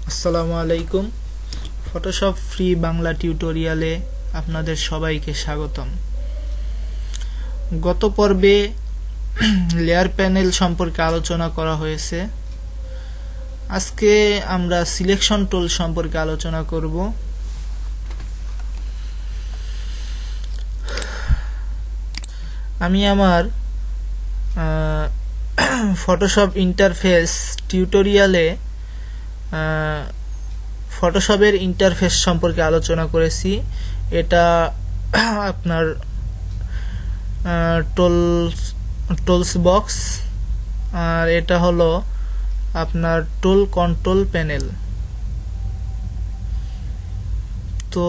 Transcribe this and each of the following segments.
আসসালামু আলাইকুম। Photoshop free Bangla টিউটোরিয়ালে আপনাদের সবাইকে স্বাগতম। গত পর্বে লেয়ার প্যানেল সম্পর্কে আলোচনা করা হয়েছে। আজকে আমরা সিলেকশন টুল সম্পর্কে আলোচনা করব। আমি আমার ফটোশপ ইন্টারফেস টিউটোরিয়ালে ফটোশপের ইন্টারফেস সম্পর্কে আলোচনা করেছি। এটা আপনার টুলস বক্স, আর এটা হলো আপনার টুল কন্ট্রোল প্যানেল। তো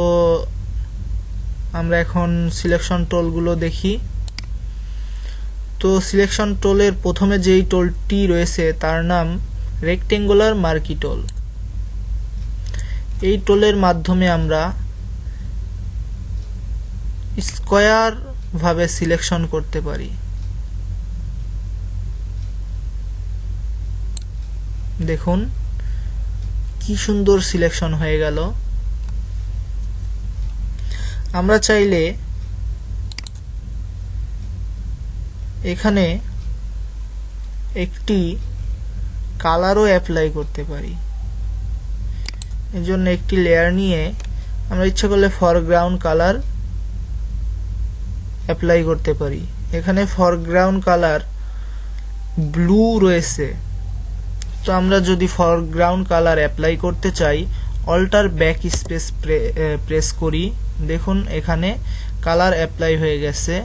আমরা এখন সিলেকশন টুলগুলো দেখি। তো সিলেকশন টুলের প্রথমে যেই টুলটি রয়েছে তার নাম রেক্টেঙ্গুলার মার্কি টুল। এই টুলের মাধ্যমে আমরা স্কয়ার ভাবে সিলেকশন করতে পারি। দেখুন কি সুন্দর সিলেকশন হয়ে গেল। আমরা চাইলে এখানে একটি কালারও অ্যাপ্লাই করতে পারি। এর জন্য একটি লেয়ার নিয়ে আমরা ইচ্ছা করলে ফরগ্রাউন্ড কালার অ্যাপ্লাই করতে পারি। এখানে ফরগ্রাউন্ড কালার ব্লু রয়েছে। তো আমরা যদি ফরগ্রাউন্ড কালার অ্যাপ্লাই করতে চাই, অল্টার ব্যাক স্পেস প্রেস করি। দেখুন এখানে কালার অ্যাপ্লাই হয়ে গেছে।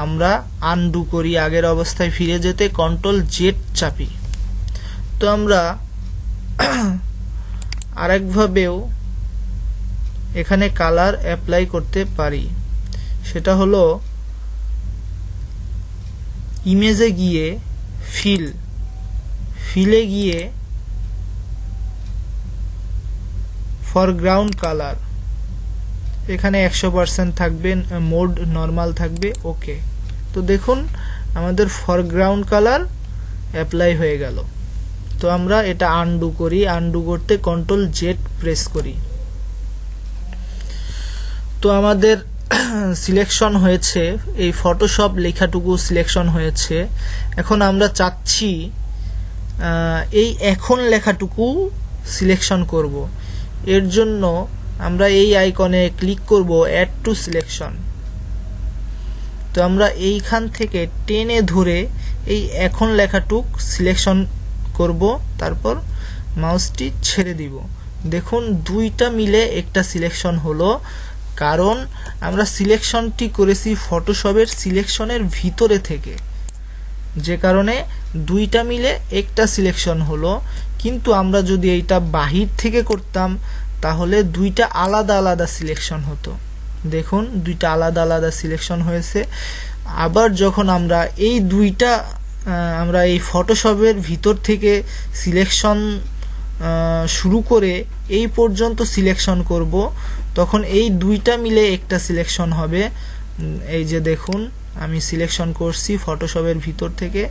আমরা আনডু করি, আগের অবস্থায় ফিরে যেতে কন্ট্রোল জেড চাপি। তো আমরা আরেকভাবেও এখানে কালার অ্যাপ্লাই করতে পারি। সেটা হলো ইমেজে গিয়ে ফিলে গিয়ে ফরগ্রাউন্ড কালার এখানে 100% থাকবে, মোড নরমাল থাকবে, ওকে। তো দেখুন আমাদের ফরগ্রাউন্ড কালার অ্যাপ্লাই হয়ে গেল। তো আমরা এটা আনডু করি। আনডু করতে কন্ট্রোল জেড প্রেস করি। তো আমাদের সিলেকশন হয়েছে, এই ফটোশপ লেখাটুকু সিলেকশন হয়েছে। এখন আমরা চাচ্ছি এই এখন লেখাটুকু সিলেকশন করব। এর জন্য আমরা এই আইকনে ক্লিক করব, অ্যাড টু সিলেকশন। তো আমরা এইখান থেকে টেনে ধরে এই এখন লেখাটুক সিলেকশন করব, তারপর মাউসটি ছেড়ে দিব। দেখুন দুইটা মিলে একটা সিলেকশন হলো, কারণ আমরা সিলেকশনটি করেছি ফটোশপের সিলেকশনের ভিতরে থেকে, যে কারণে দুইটা মিলে একটা সিলেকশন হলো। কিন্তু আমরা যদি এইটা বাহির থেকে করতাম তাহলে দুইটা আলাদা আলাদা সিলেকশন হতো। দেখুন দুইটা আলাদা আলাদা সিলেকশন হয়েছে। আবার যখন আমরা এই দুইটা আমরা এই ফটোশপের ভিতর থেকে সিলেকশন শুরু করে এই পর্যন্ত সিলেকশন করব, তখন এই দুইটা মিলে একটা সিলেকশন হবে। এই যে দেখুন আমি সিলেকশন করছি ফটোশপের ভিতর থেকে,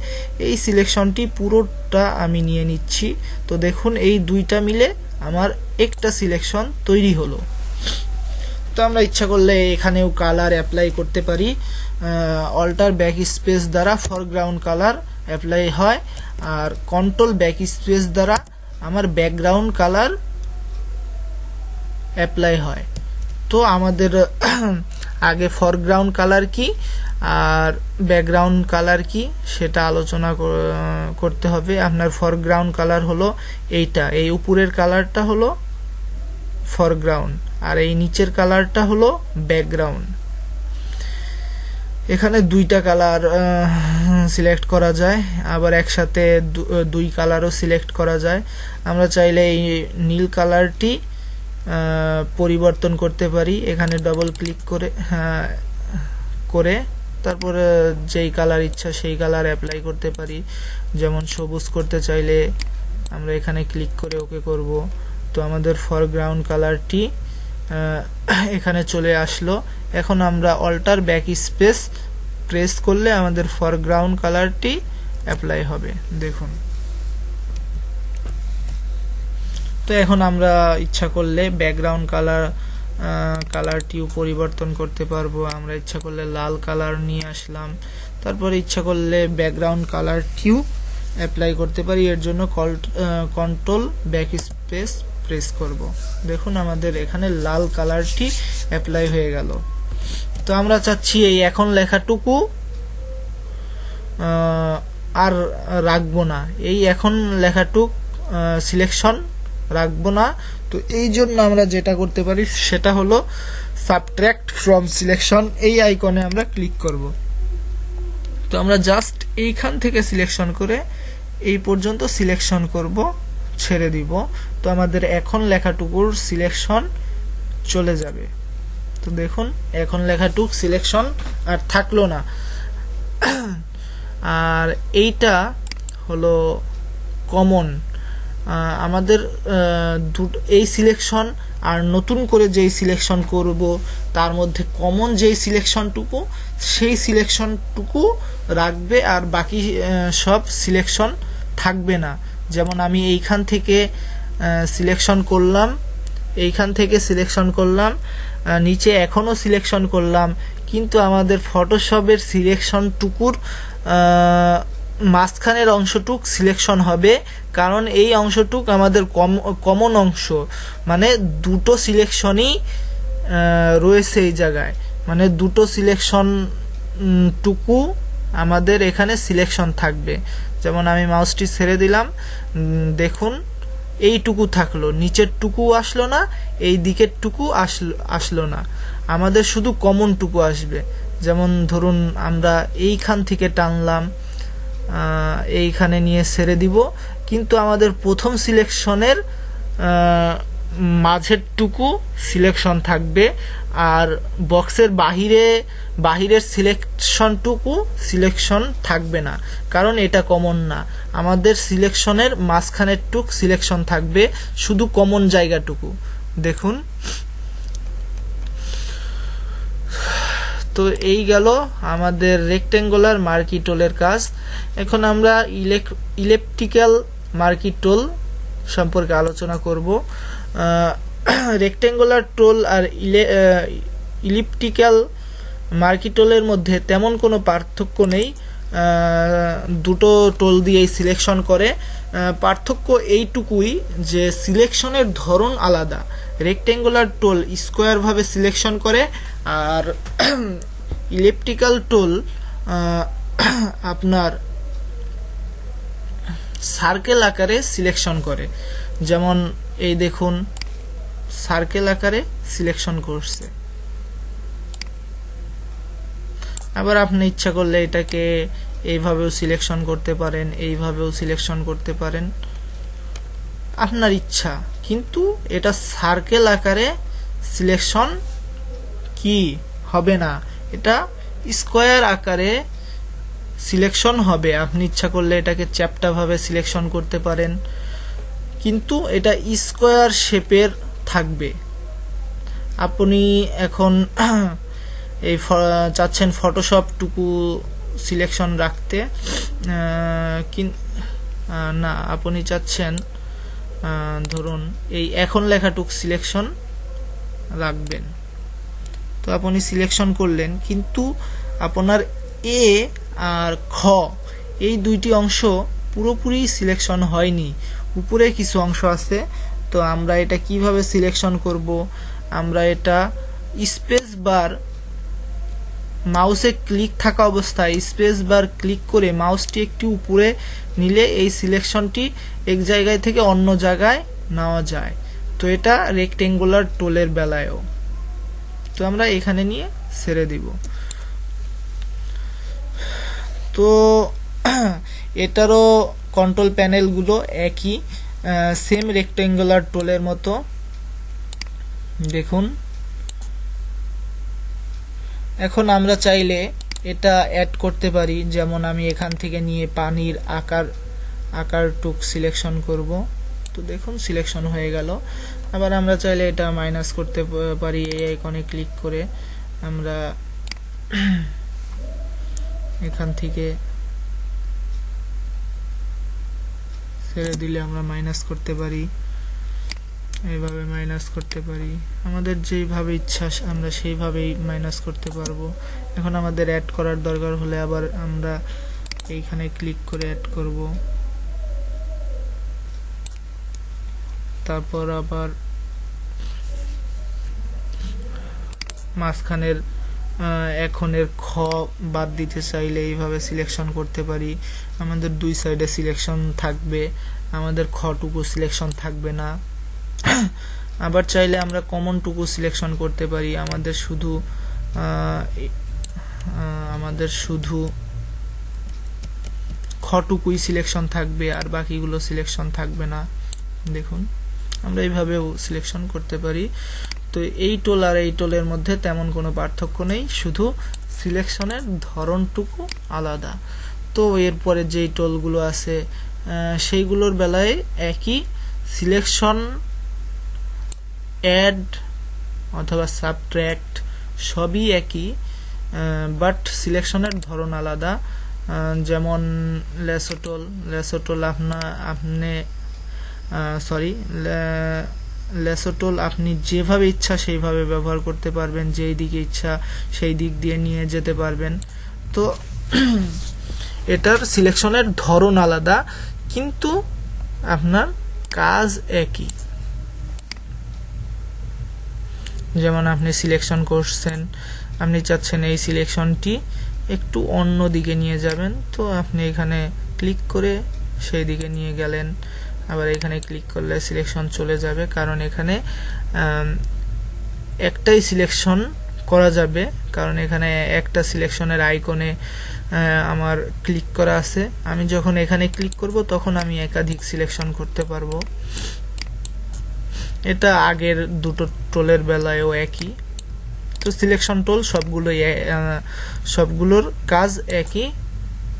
এই সিলেকশনটি পুরোটা আমি নিয়ে নিচ্ছি। তো দেখুন এই দুইটা মিলে আমার একটা সিলেকশন তৈরি হলো। তো আমরা ইচ্ছা করলে এখানেও কালার অ্যাপ্লাই করতে পারি। অল্টার ব্যাক স্পেস দ্বারা ফরগ্রাউন্ড কালার অ্যাপ্লাই হয়, আর কন্ট্রোল ব্যাক স্পেস দ্বারা আমার ব্যাকগ্রাউন্ড কালার অ্যাপ্লাই হয়। তো আমাদের আগে ফরগ্রাউন্ড কালার কি আর ব্যাকগ্রাউন্ড কালার কি সেটা আলোচনা করতে হবে। আপনার ফরগ্রাউন্ড কালার হলো এইটা, এই উপরের কালারটা হলো ফরগ্রাউন্ড, আর এই নিচের কালারটা হলো ব্যাকগ্রাউন্ড। এখানে দুইটা কালার সিলেক্ট করা যায়, আবার একসাথে দুই কালারও সিলেক্ট করা যায়। আমরা চাইলে এই নীল কালারটি পরিবর্তন করতে পারি। এখানে ডবল ক্লিক করে তারপরে যেই কালার ইচ্ছা সেই কালার অ্যাপ্লাই করতে পারি। যেমন সবুজ করতে চাইলে আমরা এখানে ক্লিক করে ওকে করব। তো আমাদের ফরগ্রাউন্ড কালারটি এখানে চলে আসলো। এখন আমরা অল্টার ব্যাক স্পেস প্রেস করলে আমাদের ফরগ্রাউন্ড কালারটি অ্যাপ্লাই হবে। দেখুন তো এখন আমরা ইচ্ছা করলে ব্যাকগ্রাউন্ড কালারটিও পরিবর্তন করতে পারবো। আমরা ইচ্ছা করলে লাল কালার নিয়ে আসলাম, তারপরে ইচ্ছা করলে ব্যাকগ্রাউন্ড কালারটিও অ্যাপ্লাই করতে পারি। এর জন্য কন্ট্রোল ব্যাক স্পেস প্রেস করব। দেখুন আমাদের এখানে লাল কালারটি অ্যাপ্লাই হয়ে গেল। তো আমরা চাচ্ছি এই এখন লেখাটুকু আর রাখবো না, এই এখন লেখাটুক সিলেকশন রাখবো না। তো এই জন্য আমরা যেটা করতে পারি সেটা হলো সাবট্রাক্ট ফ্রম সিলেকশন, এই আইকনে আমরা ক্লিক করব। তো আমরা জাস্ট এইখান থেকে সিলেকশন করে এই পর্যন্ত সিলেকশন করব, ছেড়ে দিব। তো আমাদের এখন লেখাটুকুর সিলেকশন চলে যাবে। তো দেখুন এখন লেখাটুক সিলেকশন আর থাকলো না। আর এইটা হলো কমন, আমাদের এই সিলেকশন আর নতুন করে যেই সিলেকশন করব তার মধ্যে কমন যেই সিলেকশনটুকু সেই সিলেকশনটুকু রাখবে, আর বাকি সব সিলেকশন থাকবে না। যেমন আমি এইখান থেকে সিলেকশন করলাম, এইখান থেকে সিলেকশন করলাম, নিচে এখনও সিলেকশন করলাম, কিন্তু আমাদের ফটোশপের সিলেকশনটুকুর মাঝখানের অংশটুক সিলেকশন হবে, কারণ এই অংশটুক আমাদের কমন অংশ, মানে দুটো সিলেকশনই রয়েছে এই জায়গায়, মানে দুটো সিলেকশন টুকু আমাদের এখানে সিলেকশন থাকবে। যেমন আমি মাউসটি ছেড়ে দিলাম, দেখুন এইটুকু থাকলো, নিচের টুকু আসলো না, এই দিকের টুকু আসলো না, আমাদের শুধু কমন টুকু আসবে। যেমন ধরুন আমরা এইখান থেকে টানলাম, এইখানে নিয়ে ছেড়ে দিব, কিন্তু আমাদের প্রথম সিলেকশনের মাঝের টুকু সিলেকশন থাকবে, আর বক্সের বাহিরের সিলেকশনটুকু সিলেকশন থাকবে না, কারণ এটা কমন না। আমাদের সিলেকশনের মাঝখানের টুক সিলেকশন থাকবে, শুধু কমন জায়গাটুকু। দেখুন তো এই গেল আমাদের রেক্টেঙ্গুলার মার্কি টোলের কাজ। এখন আমরা ইলেপটিক্যাল মার্কি টোল সম্পর্কে আলোচনা করব। রেক্টেঙ্গুলার টোল আর ইলিপ্টিক্যাল মার্কি টোলের মধ্যে তেমন কোনো পার্থক্য নেই, দুটো টোল দিয়েই সিলেকশন করে। পার্থক্য এইটুকুই যে সিলেকশনের ধরন আলাদা। রেক্টেঙ্গুলার টোল স্কোয়ারভাবে সিলেকশন করে, আর ইলিপ্টিক্যাল টোল আপনার সার্কেল আকারে সিলেকশন করে। যেমন এই দেখুন সার্কেল আকারে সিলেকশন করছে। আবার আপনি ইচ্ছা করলে এটাকে এইভাবেও সিলেকশন করতে পারেন, এইভাবেও সিলেকশন করতে পারেন, আপনার ইচ্ছা। কিন্তু এটা সার্কেল আকারে সিলেকশন কি হবে না, এটা স্কোয়ার আকারে সিলেকশন হবে। আপনি ইচ্ছা করলে এটাকে চ্যাপ্টা ভাবে সিলেকশন করতে পারেন, কিন্তু এটা স্কোয়ার শেপের থাকবে। আপনি এখন এই চাচ্ছেন ফটোশপটুকু সিলেকশন রাখতে, না আপনি চাচ্ছেন ধরুন এই এখন লেখাটুক সিলেকশন রাখবেন। তো আপনি সিলেকশন করলেন, কিন্তু আপনার এ আর খ এই দুইটি অংশ পুরোপুরি সিলেকশন হয়নি, উপরে কিছু অংশ আছে। তো আমরা এটা কিভাবে সিলেকশন করব? আমরা এটা স্পেস বার, মাউসে ক্লিক থাকা অবস্থায় স্পেস বার ক্লিক করে মাউসটি একটু উপরে নিলে এই সিলেকশনটি এক জায়গায় থেকে অন্য জায়গায় নেওয়া যায়। তো এটা রেক্টেঙ্গুলার টোলের বেলায়ও। তো আমরা এখানে নিয়ে ছেড়ে দিব। তো এটারও কন্ট্রোল প্যানেলগুলো একই, সেম রেক্টেঙ্গুলার টোলের মতো। দেখুন এখন আমরা চাইলে এটা অ্যাড করতে পারি। যেমন আমি এখান থেকে নিয়ে পানির আকারটুক সিলেকশন করব। তো দেখুন সিলেকশন হয়ে গেল। আবার আমরা চাইলে এটা মাইনাস করতে পারি, এই আইকনে ক্লিক করে আমরা এখান থেকে ছেড়ে দিলে আমরা মাইনাস করতে পারি। এইভাবে মাইনাস করতে পারি, আমাদের যেইভাবে ইচ্ছা আমরা সেইভাবেই মাইনাস করতে পারবো। এখন আমাদের অ্যাড করার দরকার হলে আবার আমরা এইখানে ক্লিক করে অ্যাড করব, তারপর আবার মাঝখানের এখনের খ বাদ দিতে চাইলে এইভাবে সিলেকশন করতে পারি, আমাদের দুই সাইডে সিলেকশন থাকবে, আমাদের খটুকু সিলেকশন থাকবে না। আবার চাইলে আমরা কমন টুকু সিলেকশন করতে পারি, আমাদের শুধু খটুকুই সিলেকশন থাকবে আর বাকিগুলো সিলেকশন থাকবে না। দেখুন আমরা এইভাবেও সিলেকশন করতে পারি। তো এই টোল আর এই টোলের মধ্যে তেমন কোনো পার্থক্য নেই, শুধু সিলেকশনের ধরনটুকু আলাদা। তো এরপরে যেই টোলগুলো আছে সেইগুলোর বেলায় একই, সিলেকশন, অ্যাড অথবা সাবট্র্যাক্ট সবই একই, বাট সিলেকশনের ধরন আলাদা। যেমন লেসোটোল লেসোটোল আপনি যেভাবে ইচ্ছা সেইভাবে ব্যবহার করতে পারবেন, যেই দিকে ইচ্ছা সেই দিক দিয়ে নিয়ে যেতে পারবেন। তো এটার সিলেকশনের ধরন আলাদা কিন্তু আপনার কাজ একই। যেমন আপনি সিলেকশন করছেন, আপনি চাচ্ছেন এই সিলেকশনটি একটু অন্য দিকে নিয়ে যাবেন, তো আপনি এখানে ক্লিক করে সেই দিকে নিয়ে গেলেন, আবার এখানে ক্লিক করলে সিলেকশন চলে যাবে, কারণ এখানে একটাই সিলেকশন করা যাবে, কারণ এখানে একটা সিলেকশনের আইকনে আমার ক্লিক করা আছে। আমি যখন এখানে ক্লিক করব তখন আমি একাধিক সিলেকশন করতে পারবো। এটা আগের দুটো টোলের বেলায়ও একই। তো সিলেকশন টোল সবগুলোর কাজ একই,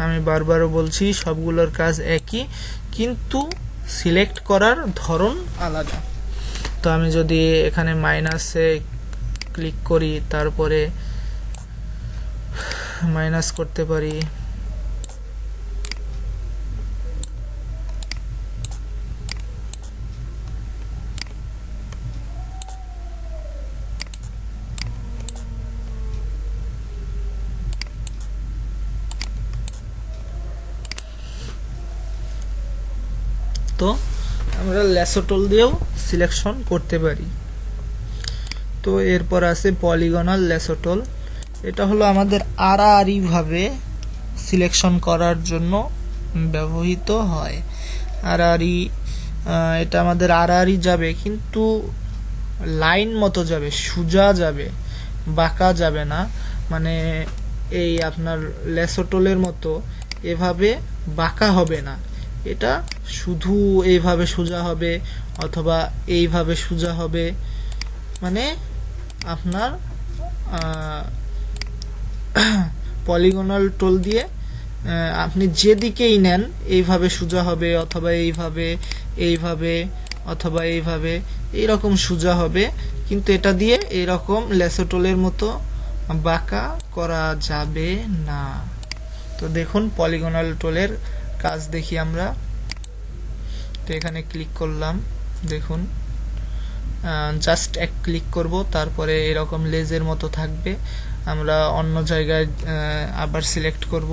আমি বারবারও বলছি সবগুলোর কাজ একই, কিন্তু সিলেক্ট করার ধরন আলাদা। তো আমি যদি এখানে মাইনাসে ক্লিক করি, তারপরে মাইনাস করতে পারি, তো আমরা লেসোটোল দিয়েও সিলেকশন করতে পারি। তো এরপর আছে পলিগনাল লেসোটোল। এটা হলো আমাদের আড়াআড়ি ভাবে সিলেকশন করার জন্য ব্যবহৃত হয়। আড়াআড়ি, এটা আমাদের আড়াআড়ি যাবে কিন্তু লাইন মতো যাবে, সোজা যাবে, বাঁকা যাবে না। মানে এই আপনার লেসোটোলের মতো এভাবে বাঁকা হবে না, এটা শুধু এইভাবে সোজা হবে অথবা এইভাবে সোজা হবে। মানে আপনার পলিগনাল টোল দিয়ে আপনি যেদিকেই নেন এইভাবে সোজা হবে অথবা এইভাবে অথবা এইভাবে, এইরকম সোজা হবে, কিন্তু এটা দিয়ে এইরকম লেসোটোলের মতো বাঁকা করা যাবে না। তো দেখুন পলিগনাল টোলের কাজ দেখি আমরা। তো এখানে ক্লিক করলাম, দেখুন জাস্ট এক ক্লিক করব, তারপরে এরকম লেজের মতো থাকবে। আমরা অন্য জায়গায় আবার সিলেক্ট করব,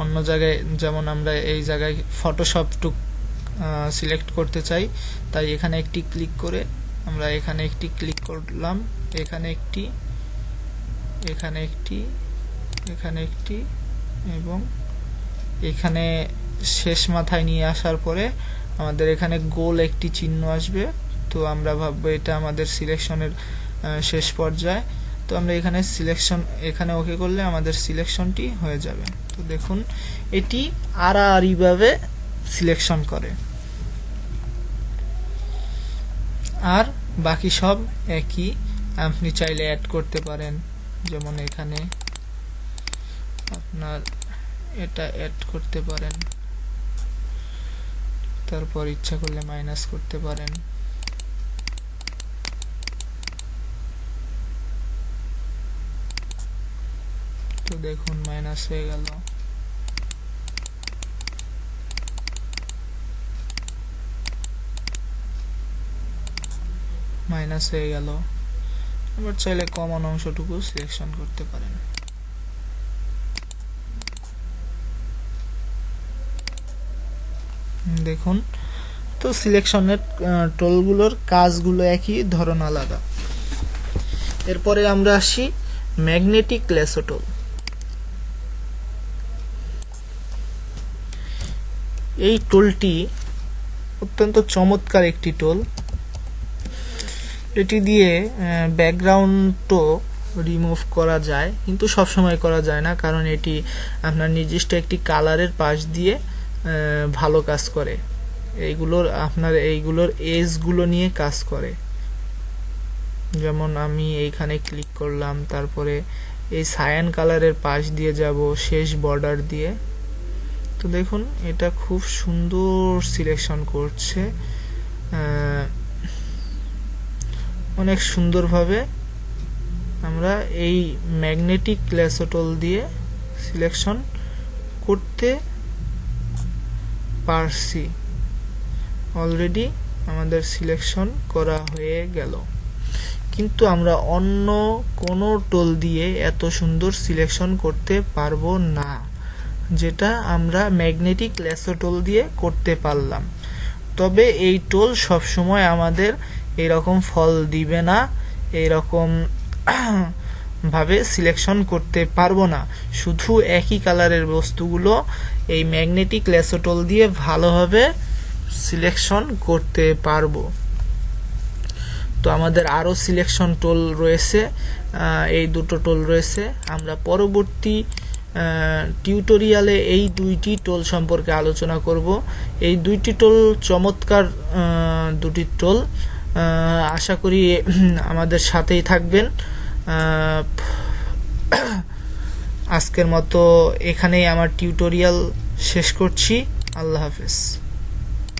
অন্য জায়গায়, যেমন আমরা এই জায়গায় ফটোশপটুক সিলেক্ট করতে চাই, তাই এখানে একটি ক্লিক করে আমরা এখানে একটি ক্লিক করলাম, এখানে একটি, এখানে একটি, এখানে একটি, এবং এখানে শেষ মাথায় নিয়ে আসার পরে আমাদের এখানে গোল একটি চিহ্ন আসবে। তো আমরা ভাববো এটা আমাদের সিলেকশনের শেষ পর্যায়ে। তো আমরা এখানে সিলেকশন, এখানে ওকে করলে আমাদের সিলেকশনটি হয়ে যাবে। তো দেখুন এটি আড়াআড়ি ভাবে সিলেকশন করে, আর বাকি সব একই। আপনি চাইলে অ্যাড করতে পারেন, যেমন এখানে আপনার এটা অ্যাড করতে পারেন, তারপর ইচ্ছা করলে মাইনাস করতে পারেন। তো দেখুন মাইনাস হয়ে গেল। মাইনাস হয়ে গেল। এবার চাইলে কমন অংশটুকু সিলেকশন করতে পারেন। দেখুন তো সিলেকশনের টুলগুলোর কাজগুলো একই, ধরন আলাদা। এরপরে আমরা আসি ম্যাগনেটিক ল্যাসো টুল। এই টুলটি অত্যন্ত চমৎকার একটি টুল। এটি দিয়ে ব্যাকগ্রাউন্ডও রিমুভ করা যায়, কিন্তু সবসময় করা যায় না, কারণ এটি আপনার নির্দিষ্ট একটি কালারের পাশ দিয়ে ভালো কাজ করে। এইগুলোর এজগুলো নিয়ে কাজ করে। যেমন আমি এইখানে ক্লিক করলাম, তারপরে এই সায়ান কালারের পাশ দিয়ে যাব শেষ বর্ডার দিয়ে। তো দেখুন এটা খুব সুন্দর সিলেকশন করছে, অনেক সুন্দরভাবে আমরা এই ম্যাগনেটিক ল্যাসো টুল দিয়ে সিলেকশন করতে পারছি। অলরেডি আমাদের সিলেকশন করা হয়ে গেল, কিন্তু আমরা অন্য কোনো টুল দিয়ে এত সুন্দর সিলেকশন করতে পারবো না, যেটা আমরা ম্যাগনেটিক ল্যাসো টুল দিয়ে করতে পারলাম। তবে এই টুল সবসময় আমাদের এরকম ফল দিবে না, এরকম ভাবে সিলেকশন করতে পারবো না। শুধু একই কালারের বস্তুগুলো এই ম্যাগনেটিক ল্যাসো টুল দিয়ে ভালোভাবে সিলেকশন করতে পারবো। তো আমাদের আরো সিলেকশন টুল রয়েছে, এই দুটো টুল রয়েছে। আমরা পরবর্তী টিউটোরিয়ালে এই দুইটি টুল সম্পর্কে আলোচনা করব। এই দুইটি টুল চমৎকার দুটি টুল, আশা করি আমাদের সাথেই থাকবেন। আজকের মতো এখানেই আমার টিউটোরিয়াল শেষ করছি। আল্লাহ হাফেজ।